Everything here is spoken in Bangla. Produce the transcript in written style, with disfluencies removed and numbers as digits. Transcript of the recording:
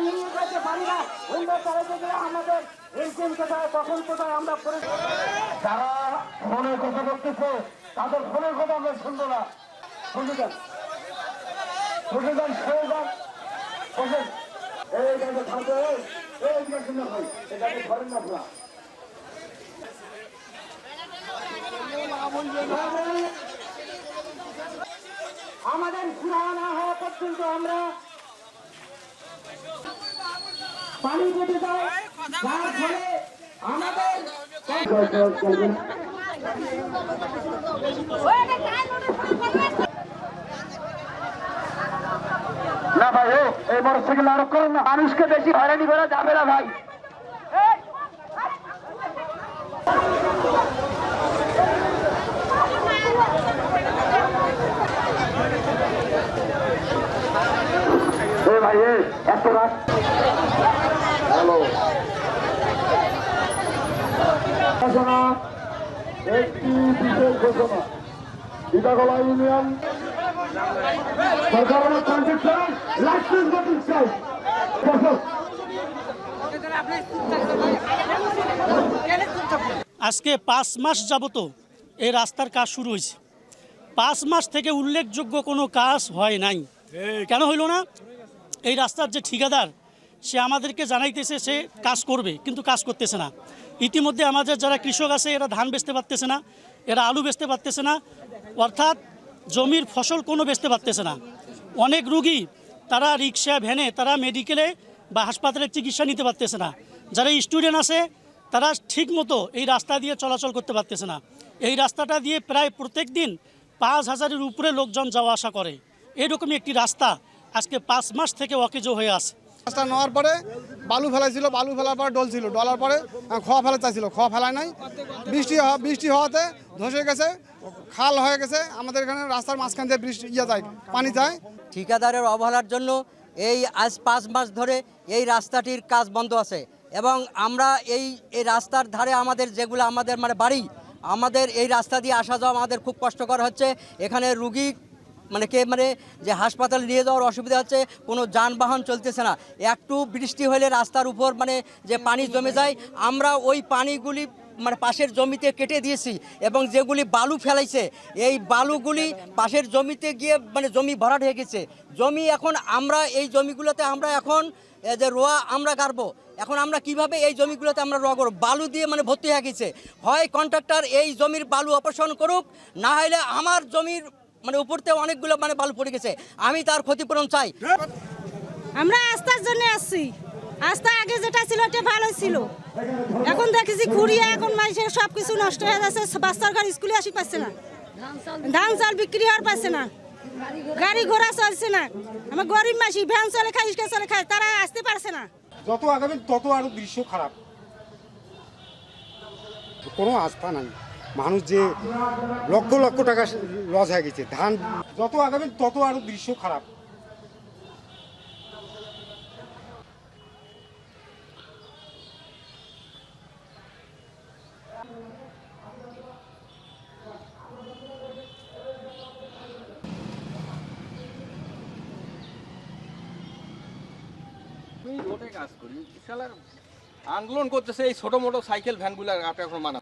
নিয়ে যেতে পারি না। উইন্ডো চালাতে গেলে আমাদের ইঞ্জিন কোথায়, কখন কোথায় আমরা পড়ে। যারা ফোনে কথা বলতেছে তাদের ফোনের কথা আমরা শুনবো না। শুনে যান, শুনে যান, শুনে যান, বসেন। এই গাড়ি থাকবে, এই গাড়ি না ভাই, এই গাড়ি ধরেন না আপনারা। আমাদের সুরাহা না হওয়া পর্যন্ত আমরা পানি কেটে যাই, যার ফলে আমাদের না ভাই, এই মোটরসাইকেল আরোপ করেন না। মানুষকে বেশি হয়রানি করা যাবে না ভাই। ভাই এত রাত হ্যালো ঘোষণা, একটি বিশেষ ঘোষণা। বিদাগলা ইউনিয়ন সরকার লাইসেন্স নোটিশ চাই। আজকে 5 মাস যাবত এই রাস্তার কাজ শুরু হয়েছে। 5 মাস থেকে উল্লেখযোগ্য কোনো কাজ হয় নাই। কেন হইল না? এই রাস্তার যে ঠিকাদার সে আমাদেরকে জানাইতেছে সে কাজ করবে, কিন্তু কাজ করতেছে না। ইতিমধ্যে আমাদের যারা কৃষক আছে এরা ধান বেচতে পারতেছে না, এরা আলু বেচতে পারতেছে না, অর্থাৎ জমির ফসল কোনো বেচতে পারতেছে না। অনেক রুগী তারা রিক্সা ভ্যানে তারা মেডিকেলে বা হাসপাতালে চিকিৎসা নিতে পারতেছে না। যারা স্টুডেন্ট আছে তারা ঠিক মতো এই রাস্তা দিয়ে চলাচল করতে পারতেছে না। এই রাস্তাটা দিয়ে প্রায় প্রত্যেক দিন 5,000-এর উপরে লোকজন যাওয়া আসা করে। এরকমই একটি রাস্তা আজকে 5 মাস থেকে অকেজো হয়ে আছে। রাস্তা নেওয়ার পরে বালু ফেলাইছিল, বালু ফেলার পরে ডলছিল, ডলার পরে খোয়া ফেলা চাইছিল, খোয়া ফেলায় নাই। বৃষ্টি হওয়াতে ধসে গেছে, খাল হয়ে গেছে। আমাদের এখানে রাস্তার মাঝখান দিয়ে বৃষ্টি যায়, পানি যায়। ঠিকাদারের অবহেলার জন্য এই আজ 5 মাস ধরে এই রাস্তাটির কাজ বন্ধ আছে এবং আমরা এই রাস্তার ধারে আমাদের যেগুলো আমাদের বাড়ি, আমাদের এই রাস্তা দিয়ে আসা যাওয়া আমাদের খুব কষ্টকর হচ্ছে। এখানে রুগী যে হাসপাতালে নিয়ে যাওয়ার অসুবিধা হচ্ছে, কোনো যানবাহন চলতেছে না। একটু বৃষ্টি হলে রাস্তার উপর যে পানি জমে যায়, আমরা ওই পানিগুলি পাশের জমিতে কেটে দিয়েছি এবং যেগুলি বালু ফেলাইছে এই বালুগুলি পাশের জমিতে গিয়ে জমি ভরাট হয়ে গেছে। জমি এখন আমরা এই জমিগুলোতে আমরা এখন যে রোয়া আমরা গাড়বো, এখন আমরা কিভাবে এই জমিগুলোতে আমরা রোয়া করব? বালু দিয়ে ভর্তি হয়ে গেছে। হয় কন্ট্রাক্টর এই জমির বালু অপসারণ করুক, না হলে আমার জমির উপরতে অনেকগুলো বালু পড়ে গেছে, আমি তার ক্ষতিপূরণ চাই। আমরা আস্থার জন্য আসছি। আস্থা আগে যেটা ছিল ওটা ভালো ছিল, এখন দেখেছি খুঁড়িয়ে এখন মানুষের সব কিছু নষ্ট হয়ে যাচ্ছে। বাচ্চার ঘর স্কুলে আসি পাচ্ছে না, ধান চাল বিক্রি হওয়ার পাচ্ছে না, গাড়ি ঘোড়া চলছে না। আমার গরিব মাসি ভ্যান চলে খাই, রিক্সা চলে খায়, তারা আসতে পারছে না। যত আগামী তত আরো দৃশ্য খারাপ, কোনো আস্থা নাই। মানুষ যে লক্ষ লক্ষ টাকা লস হয়ে গেছে, ধান যত আগামী তত আরো দৃশ্য খারাপ। রোডে কাজ করি, আন্দোলন করতেছে এই ছোট মোটো সাইকেল ভ্যানগুলো এখন মানা